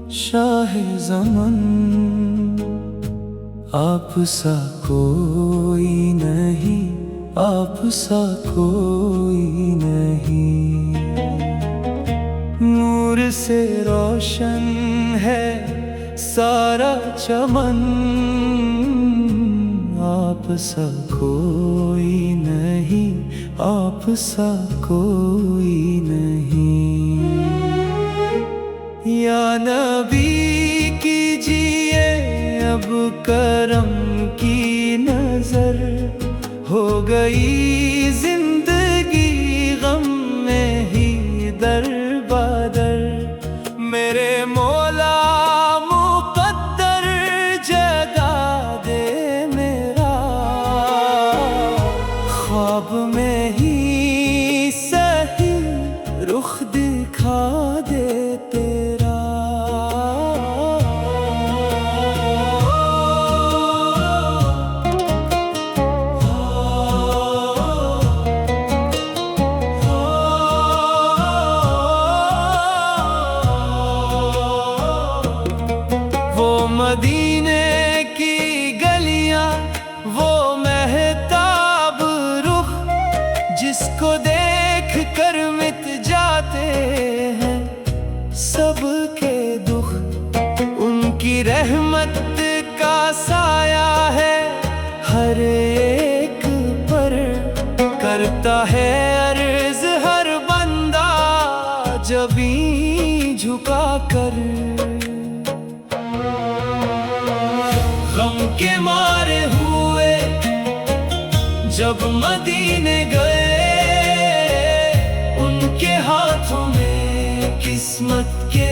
शाह ज़मन आप सा कोई नहीं, आप सा कोई नहीं। नूर से रोशन है सारा चमन, आप सा कोई नहीं, आप सा कोई नहीं। या नबी कीजिए अब करम की नजर, हो गई जिंदगी गम में ही दर बदर। मेरे मौला मुक़द्दर जगा दे मेरा, ख्वाब में ही सही रुख दिखा दे तेरा। मदीने की गलियां, वो महताब रुख, जिसको देख कर मिट जाते हैं सबके दुख। उनकी रहमत का साया है हर एक पर, करता है अर्ज हर बंदा जबी झुका कर। गम के मारे हुए जब मदीने गए, उनके हाथों में किस्मत के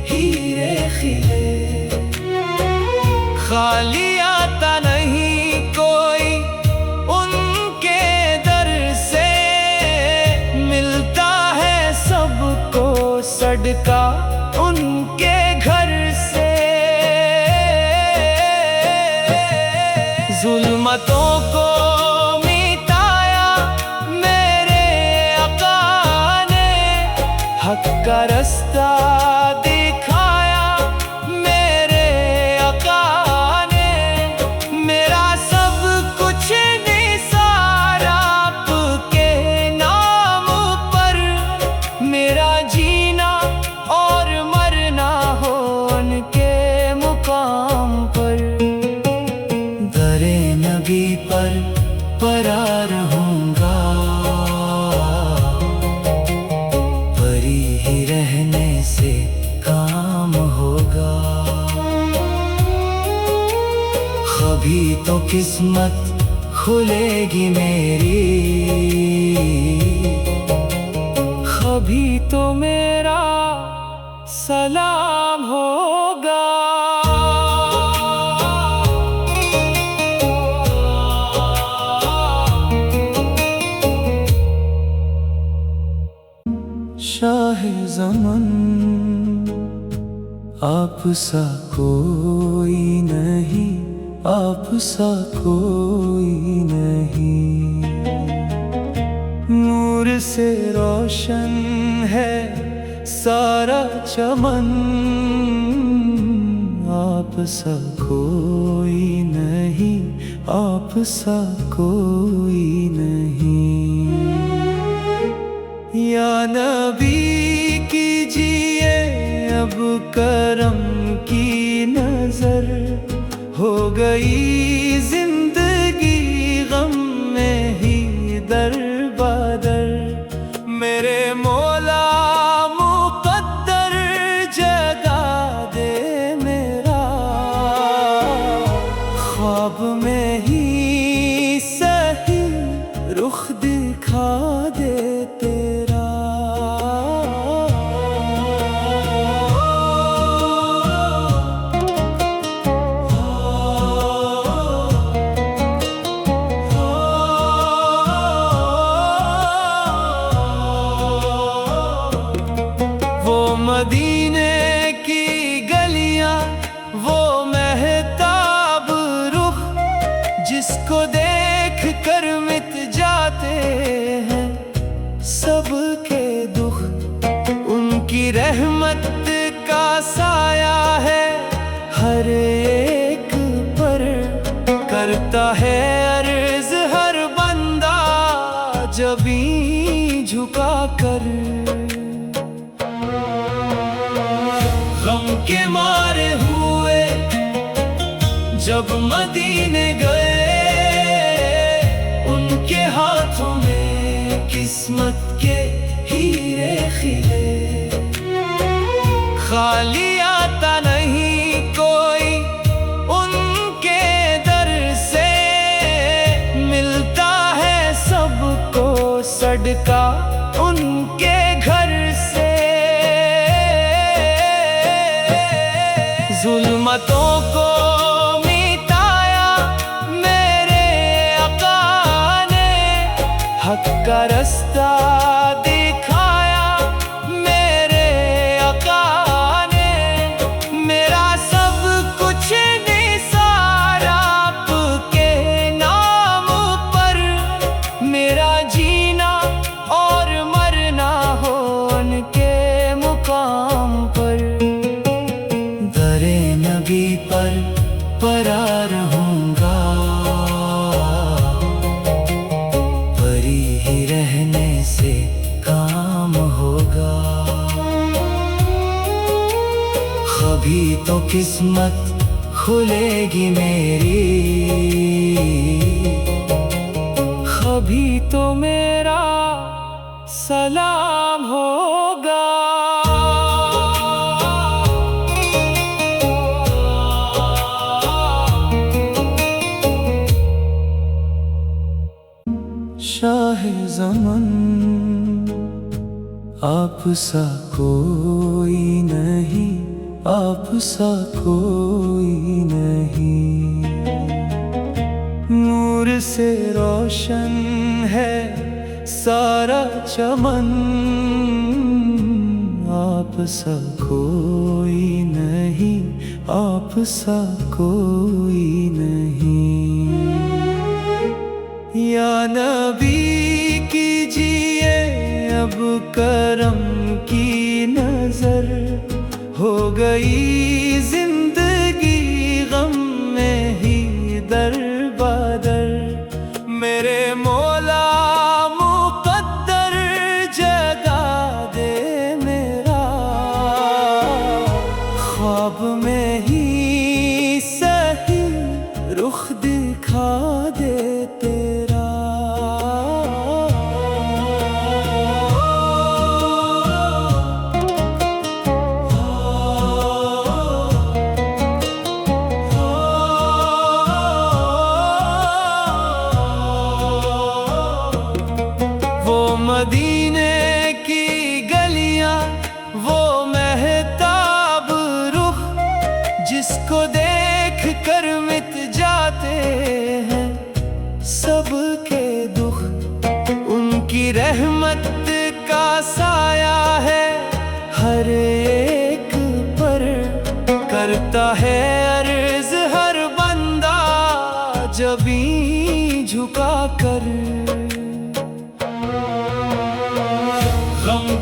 हीरे खिले। खाली आता नहीं कोई उनके दर से, मिलता है सबको सदका उनके घर से। जुल्मतों को मिटाया मेरे आका ने, हक का रास्ता दिखाया मेरे आका ने। मेरा सब कुछ निसार आपके नाम पर, मेरा जीना और मरना हो उनके मुकाम पर। दरे नबी पर परा रहूंगा, परी ही रहने से काम होगा। कभी तो किस्मत खुलेगी मेरी, कभी तो मेरा सलाम होगा। शाह ज़मन आप सा कोई नहीं, आप सा कोई नहीं। नूर से रोशन है सारा चमन, आप सा कोई नहीं, आप सा कोई नहीं। या नबी कीजिए अब करम की नजर, हो गई जिंदगी गम में ही दर बदर। मेरे मौला मुक़द्दर जगा दे मेरा, ख्वाब में ही सही रुख दिखा दे तेरा। मदीने की गलियां, वो महताब रुख, जिसको देख कर मिट जाते हैं सबके दुख। उनकी रहमत का साया के मारे हुए जब मदीने गए, उनके हाथों में किस्मत के हीरे खिले। खाली आता नहीं कोई उनके दर से, मिलता है सबको सदका उनके घर से। जुल्मतों को मिटाया मेरे आका ने, हक का रास्ता दिखाया मेरे आका ने। मेरा सब कुछ निसार आपके नाम पर, मेरा जीना और मरना हो उनके मुकाम पर। दरे नबी पर परा रहूंगा, परी ही रहने से काम होगा। कभी तो किस्मत खुलेगी मेरी, कभी तो मेरा सलाम होगा। शाहे ज़मन आप सा कोई नहीं, आप सा कोई नहीं। नूर से रोशन है सारा चमन, आप सा कोई नहीं, आप सा कोई नहीं। या नबी कीजिए अब करम की नजर, हो गई जिंदगी गम में ही दरबदर। मेरे मौला मुकद्दर जगा दे मेरा, ख्वाब में ही सही रुख दिखा दे तेरा। मदीने की गलियां, वो महताब रुख, जिसको देख कर मिट जाते हैं सबके दुख। उनकी रहमत का साया है हर एक पर, करता है अर्ज हर बंदा जबी झुका कर।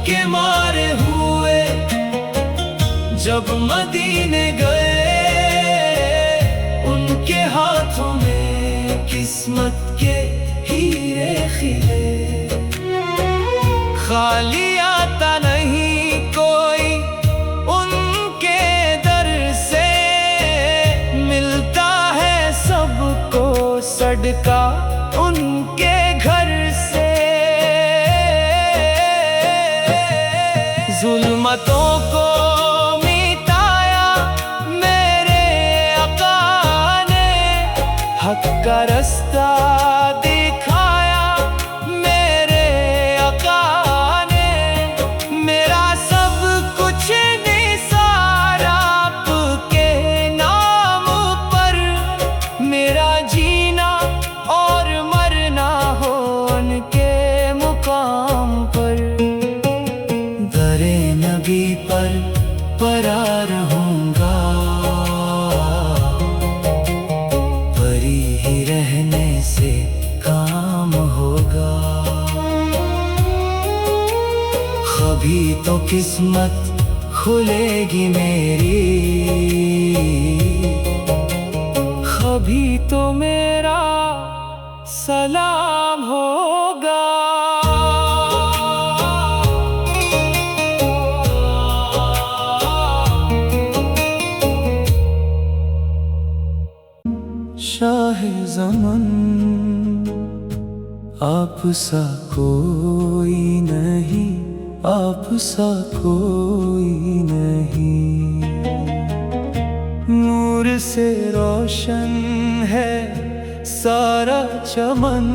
के मारे हुए जब मदीने गए, उनके हाथों में किस्मत के हीरे खिले। खाली आता नहीं कोई उनके दर से, मिलता है सबको सदका उनके घर से। जुल्मतों को मिटाया मेरे आका ने, हक का रास्ता दिखाया मेरे आका ने। मेरा सब कुछ निसार आपके नाम पर, मेरा जीना और मरना हो उनके मुकाम पर। दरे नबी पर परा रहूंगा, परी ही रहने से काम होगा। कभी तो किस्मत खुलेगी मेरी, कभी तो मेरा सलाम होगा। ज़मन आप सा कोई नहीं, आप सा कोई नहीं। नूर से रोशन है सारा चमन,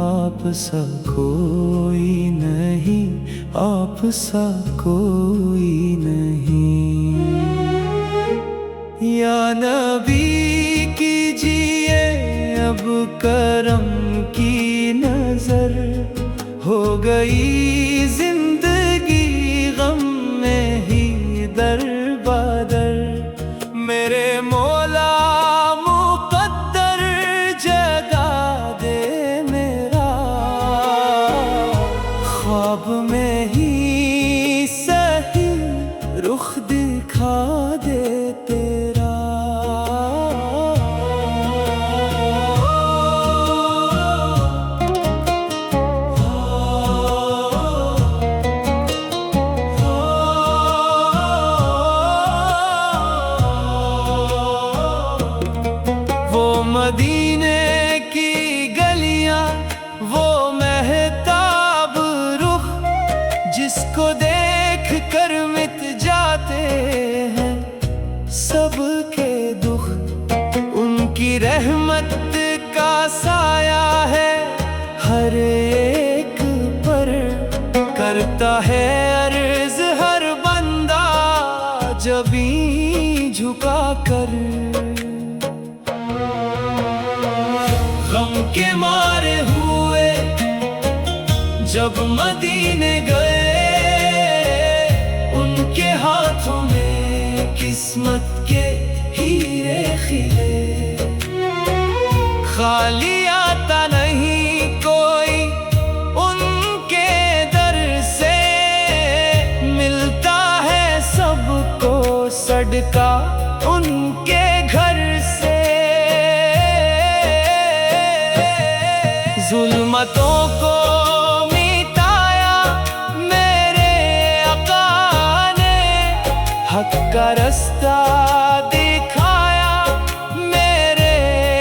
आप सा कोई नहीं, आप सा कोई नहीं। या नबी कीजिए अब करम की नजर, हो गई जिंदगी गम में ही दरबदर। मेरे मौला मुकद्दर जगा दे मेरा, ख्वाब में ही सही रुख दिखा दे तेरा। मदीने की गलियां, वो महताब रुख, जिसको देख कर मिट जाते हैं सबके दुख। उनकी रहमत का साया है हर एक पर, करता है अर्ज हर बंदा जबी झुका कर। गम के मारे हुए जब मदीने गए, उनके हाथों में किस्मत के हीरे खिले। खाली आता नहीं कोई उनके दर से, मिलता है सबको सदका उनके घर से। जुल्मतों को मिटाया मेरे आका ने, हक का रास्ता दिखाया मेरे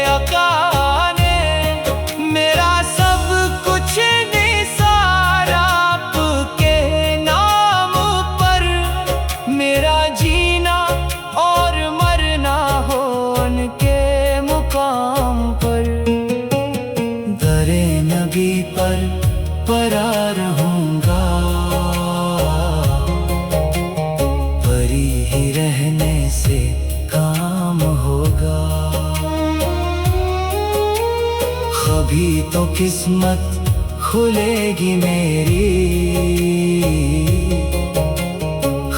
आका ने। मेरा सब कुछ निसार आपके नाम पर, मेरा जीना और मरना हो उनके मुकाम पर। दरे नबी पर परा रहूंगा, परी ही रहने से काम होगा। कभी तो किस्मत खुलेगी मेरी,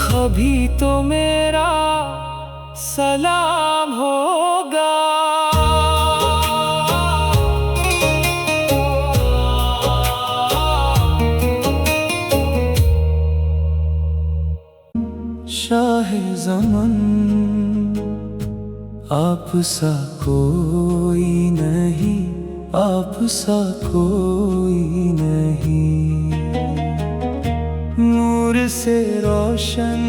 कभी तो मेरा सलाम होगा। शाहे ज़मन आप सा कोई नहीं, आप सा कोई नहीं। नूर से रोशन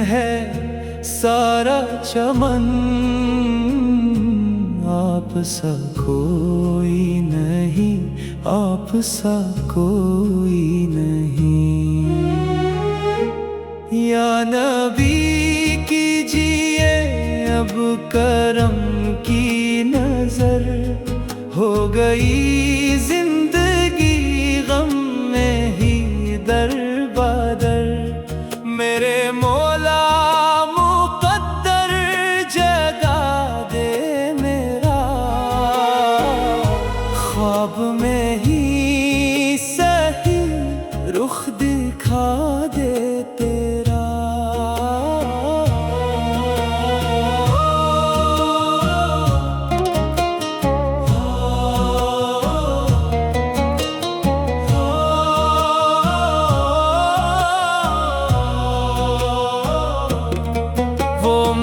है सारा चमन, आप सा कोई नहीं, आप सा कोई नहीं। या नबी कीजिए अब करम की नजर, हो गई जिंदगी गम में ही दरबदर। मेरे मौला मुकद्दर जगा दे मेरा, ख्वाब में ही सही रुख दिखा दे तेरा।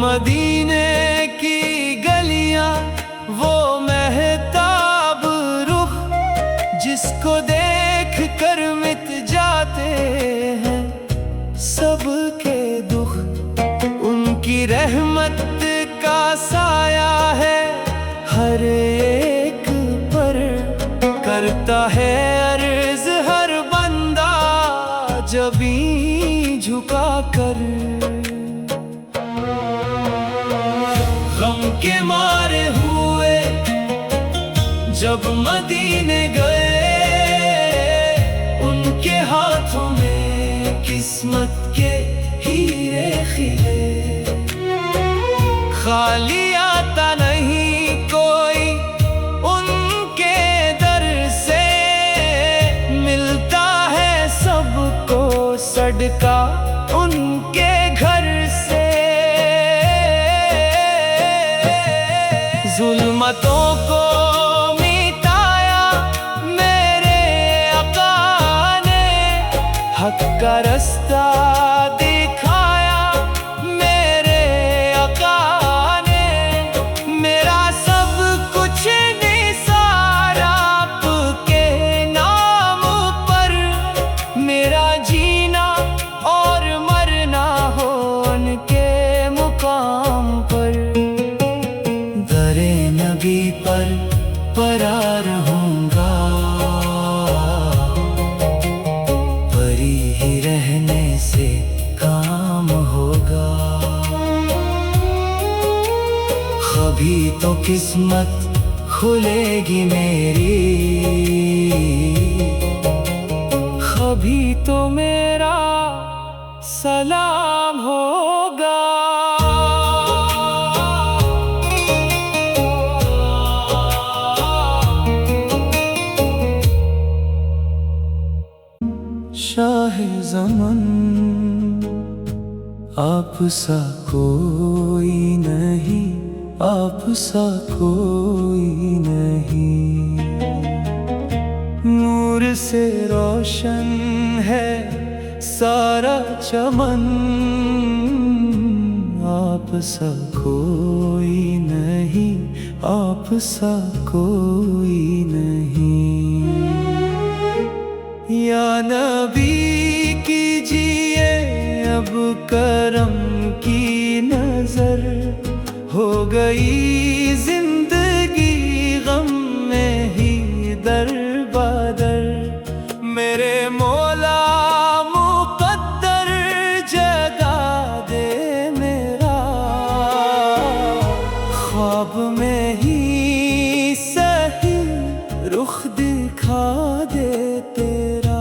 मदीने की गलियां, वो महताब रुख, जिसको देख कर मिट जाते हैं सबके दुख। उनकी रहमत का साया है है अर्ज हर बंदा जबी झुका कर। गम के मारे हुए जब मदीने गए, उनके हाथों में किस्मत के हीरे खिले। खाली आता नहीं कोई उनके दर से, मिलता है सबको सदका उनके घर से। जुल्मतों को मिटाया मेरे आका ने, हक का रास्ता दिखाया मेरे आका ने। मेरा सब कुछ निसार आपके नाम पर, मेरा जीना और मरना हो उनके मुकाम पर। दरे नबी पर परा रहूंगा, परी ही रहने से काम होगा। कभी तो किस्मत खुलेगी मेरी, कभी तो मेरा सलाम होगा। शाहे ज़मन आप सा कोई नहीं, आप सा कोई नहीं। नूर से रोशन है सारा चमन, आप सा कोई नहीं, आप सा कोई नहीं। या नबी कीजिए अब करम की नजर, हो गई जिंदगी गम में ही दरबदर। मेरे मौला मुकद्दर जगा दे मेरा, ख्वाब में ही सही रुख दिखा दे तेरा।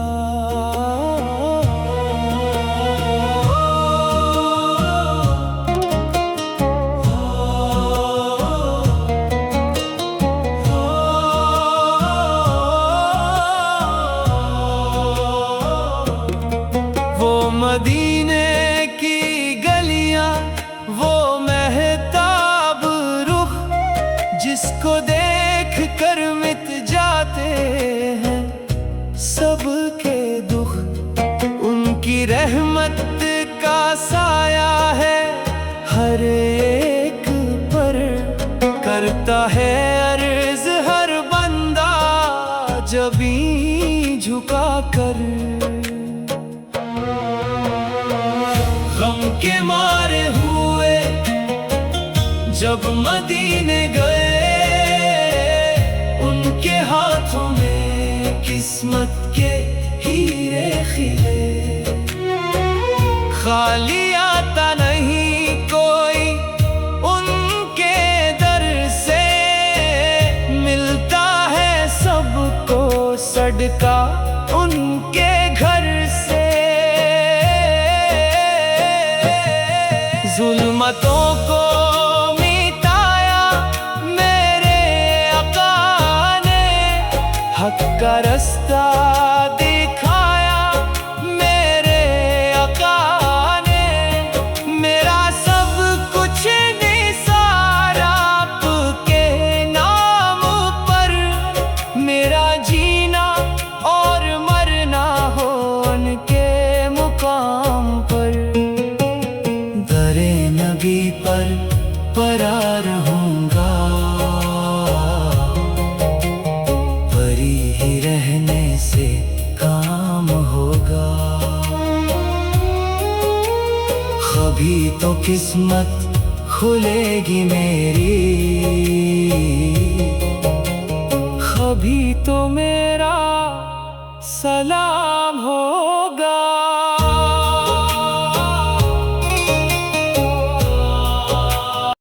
मदीने की गलियां, वो महताब रुख, जिसको देख कर मिट जाते हैं सबके दुख। उनकी रहमत का साया है हर एक पर, करता है अर्ज हर बंदा जबी झुका कर। गम के मारे हुए जब मदीने गए, उनके हाथों में किस्मत के हीरे खिले। खाली आता नहीं कोई उनके दर से, मिलता है सबको सदका उनके घर से। जुल्मतों को मिटाया मेरे आका ने, हक का रास्ता दिखाया मेरे आका ने। मेरा सब कुछ निसार आपके नाम पर, मेरा जीना और मरना हो उनके मुकाम पर। दरे नबी पर परा रहूंगा, परी ही रहने से काम होगा। कभी तो किस्मत खुलेगी मेरी, कभी तभी तो मेरा सलाम हो।